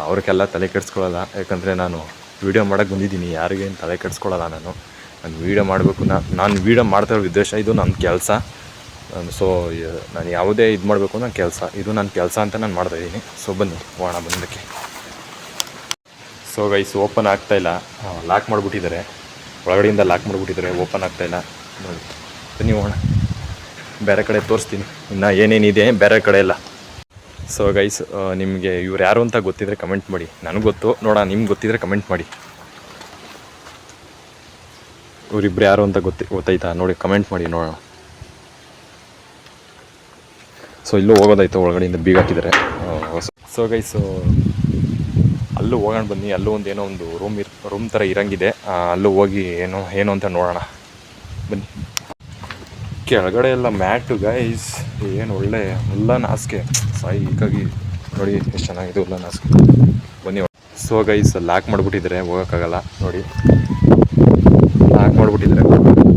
ಅವ್ರಿಗೆಲ್ಲ ತಲೆ ಕೆಡಿಸ್ಕೊಳ್ಳಲ್ಲ, ಯಾಕಂದರೆ ನಾನು ವೀಡಿಯೋ ಮಾಡೋಕ್ಕೆ ಬಂದಿದ್ದೀನಿ. ಯಾರಿಗೇನು ತಲೆ ಕೆಡಿಸ್ಕೊಳ್ಳಲ್ಲ. ನಾನು ವೀಡಿಯೋ ಮಾಡಬೇಕು, ನಾನು ವೀಡಿಯೋ ಮಾಡ್ತಾ ಇರೋ ಉದ್ದೇಶ, ಇದು ನನ್ನ ಕೆಲಸ. ಸೊ ನಾನು ಯಾವುದೇ ಇದು ಮಾಡಬೇಕು ನನ್ನ ಕೆಲಸ, ಇದು ನನ್ನ ಕೆಲಸ ಅಂತ ನಾನು ಮಾಡ್ತಾಯಿದ್ದೀನಿ. ಸೊ ಬನ್ನಿ ಹೋಗೋಣ ಬಂದಕ್ಕೆ. ಸೊ ಗೈಸ್ ಓಪನ್ ಆಗ್ತಾಯಿಲ್ಲ, ಲಾಕ್ ಮಾಡಿಬಿಟ್ಟಿದ್ದಾರೆ, ಒಳಗಡೆಯಿಂದ ಲಾಕ್ ಮಾಡಿಬಿಟ್ಟಿದ್ದಾರೆ, ಓಪನ್ ಆಗ್ತಾಯಿಲ್ಲ. ನೋಡಿ ಬನ್ನಿ ಹೋಗೋಣ, ಬೇರೆ ಕಡೆ ತೋರಿಸ್ತೀನಿ ಇನ್ನು ಏನೇನಿದೆ ಬೇರೆ ಕಡೆ ಎಲ್ಲ. ಸೊ ಗೈಸ್ ನಿಮಗೆ ಇವ್ರು ಯಾರು ಅಂತ ಗೊತ್ತಿದ್ರೆ ಕಮೆಂಟ್ ಮಾಡಿ. ನನಗೆ ಗೊತ್ತು, ನೋಡೋಣ ನಿಮ್ಗೆ ಗೊತ್ತಿದ್ರೆ ಕಮೆಂಟ್ ಮಾಡಿ. ಇವರಿಬ್ರು ಯಾರು ಅಂತ ಗೊತ್ತಾಯ್ತಾ ನೋಡಿ, ಕಮೆಂಟ್ ಮಾಡಿ ನೋಡೋಣ. ಸೊ ಇಲ್ಲೂ ಹೋಗೋದಾಯ್ತು, ಒಳಗಡೆಯಿಂದ ಬೀಗ ಹಾಕಿದ್ದಾರೆ. ಸೊ ಗೈಸು ಅಲ್ಲೂ ಹೋಗೋಣ ಬನ್ನಿ. ಅಲ್ಲೂ ಏನೋ ಒಂದು ರೂಮ್ ಥರ ಇರಂಗಿದೆ, ಅಲ್ಲೂ ಹೋಗಿ ಏನು ಅಂತ ನೋಡೋಣ ಬನ್ನಿ. ಕೆಳಗಡೆ ಎಲ್ಲ ಮ್ಯಾಟು ಗೈಸ್, ಏನು ಒಳ್ಳೆ ಹುಲ್ಲನ ಹಾಸಿಗೆ ಸಾಯಿ, ಹೀಗಾಗಿ ನೋಡಿ ಎಷ್ಟು ಚೆನ್ನಾಗಿದೆ ಹುಲ್ಲನ ಹಾಸಿಗೆ. ಬನ್ನಿ. ಸೊ ಗೈಸ್ ಲಾಕ್ ಮಾಡಿಬಿಟ್ಟಿದ್ದಾರೆ, ಹೋಗೋಕ್ಕಾಗಲ್ಲ ನೋಡಿ, ಲಾಕ್ ಮಾಡಿಬಿಟ್ಟಿದ್ದಾರೆ.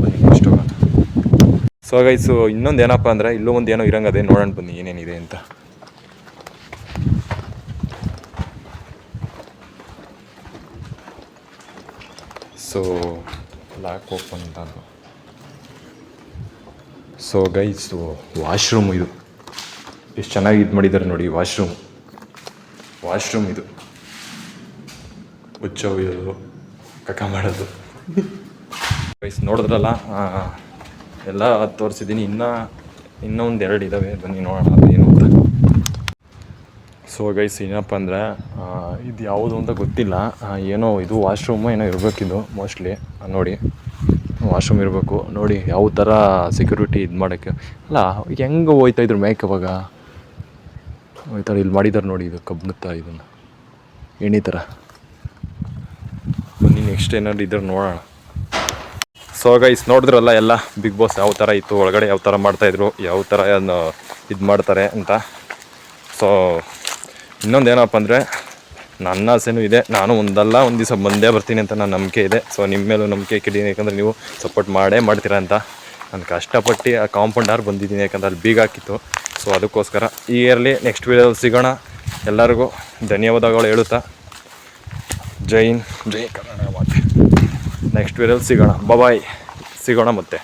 ಬನ್ನಿ ನೆಕ್ಸ್ಟ್ ಹೋಗೋಣ. ಸೊ ಗೈಸು ಇನ್ನೊಂದು ಏನಪ್ಪ ಅಂದರೆ ಇಲ್ಲೂ ಒಂದು ಏನೋ ಇರಂಗದೆ, ನೋಡೋಣ ಬನ್ನಿ ಏನೇನಿದೆ ಅಂತ. ಸೊ ಲಾಕ್ ಓಪನ್ ಅಂತ. ಸೊ ಗೈಸು ವಾಶ್ರೂಮ್ ಇದು, ಎಷ್ಟು ಚೆನ್ನಾಗಿ ಇದು ಮಾಡಿದ್ದಾರೆ ನೋಡಿ. ವಾಶ್ರೂಮ್ ಇದು, ಹುಚ್ಚೋದು ಕಕ್ಕ ಮಾಡೋದು. ಗೈಸ್ ನೋಡಿದ್ರಲ್ಲ, ಎಲ್ಲ ತೋರಿಸಿದ್ದೀನಿ, ಇನ್ನೂ ಒಂದು 2 ಇದ್ದಾವೆ, ಬನ್ನಿ ನೋಡೋಣ ಅದೇನು ಅಂತ. ಸೊ ಗೈಸ್ ಏನಪ್ಪ ಅಂದರೆ ಇದು ಯಾವುದು ಅಂತ ಗೊತ್ತಿಲ್ಲ, ಏನೋ ಇದು ವಾಶ್ರೂಮು ಏನೋ ಇರಬೇಕಿದು ಮೋಸ್ಟ್ಲಿ. ನೋಡಿ ವಾಶ್ರೂಮ್ ಇರಬೇಕು ನೋಡಿ, ಯಾವ ಥರ ಸೆಕ್ಯೂರಿಟಿ ಇದು ಮಾಡೋಕ್ಕೆ ಅಲ್ಲ, ಹೆಂಗೆ ಹೋಯ್ತಾಯಿದ್ರು ಮ್ಯಾಕ್ ಅವಾಗ ಹೋಯ್ತಾರೆ. ಇಲ್ಲಿ ಮಾಡಿದ್ದಾರೆ ನೋಡಿ, ಇದು ಕಬ್ಬಣತ್ತ ಇದನ್ನು ಎಣ್ಣೆ ಥರ. ಬನ್ನಿ ನೆಕ್ಸ್ಟ್ ಏನಾದ್ರು ಇದ್ರೆ ನೋಡೋಣ. ಸೊ ಗೈಸ್ ನೋಡಿದ್ರಲ್ಲ ಎಲ್ಲ ಬಿಗ್ ಬಾಸ್ ಯಾವ ಥರ ಇತ್ತು, ಒಳಗಡೆ ಯಾವ ಥರ ಮಾಡ್ತಾಯಿದ್ರು, ಯಾವ ಥರ ಇದು ಮಾಡ್ತಾರೆ ಅಂತ. ಸೊ ಇನ್ನೊಂದು ಏನಪ್ಪ ಅಂದರೆ ನನ್ನ ಆಸೆನೂ ಇದೆ, ನಾನು ಒಂದು ದಿವಸ ಬಂದೇ ಬರ್ತೀನಿ ಅಂತ ನನ್ನ ನಂಬಿಕೆ ಇದೆ. ಸೊ ನಿಮ್ಮ ಮೇಲೂ ನಂಬಿಕೆ ಇಟ್ಟಿದ್ದೀನಿ, ಯಾಕಂದರೆ ನೀವು ಸಪೋರ್ಟ್ ಮಾಡ್ತೀರಾ ಅಂತ. ನಾನು ಕಷ್ಟಪಟ್ಟು ಆ ಕಾಂಪೌಂಡ್ ಆರು ಬಂದಿದ್ದೀನಿ, ಯಾಕಂದ್ರೆ ಅಲ್ಲಿ ಬೀಗ ಹಾಕಿತ್ತು. ಸೊ ಅದಕ್ಕೋಸ್ಕರ ಈ ಇಯರ್ಲಿ ನೆಕ್ಸ್ಟ್ ವೀಡಿಯೋದಲ್ಲಿ ಸಿಗೋಣ. ಎಲ್ಲರಿಗೂ ಧನ್ಯವಾದಗಳು ಹೇಳುತ್ತಾ, ಜೈ ಹಿಂದ್, ಜೈ ಕನ್ನಡ ಮಾತೆ. ನೆಕ್ಸ್ಟ್ ವೀಡಿಯೋದಲ್ಲಿ ಸಿಗೋಣ, ಬಾಯ್, ಸಿಗೋಣ ಮತ್ತೆ.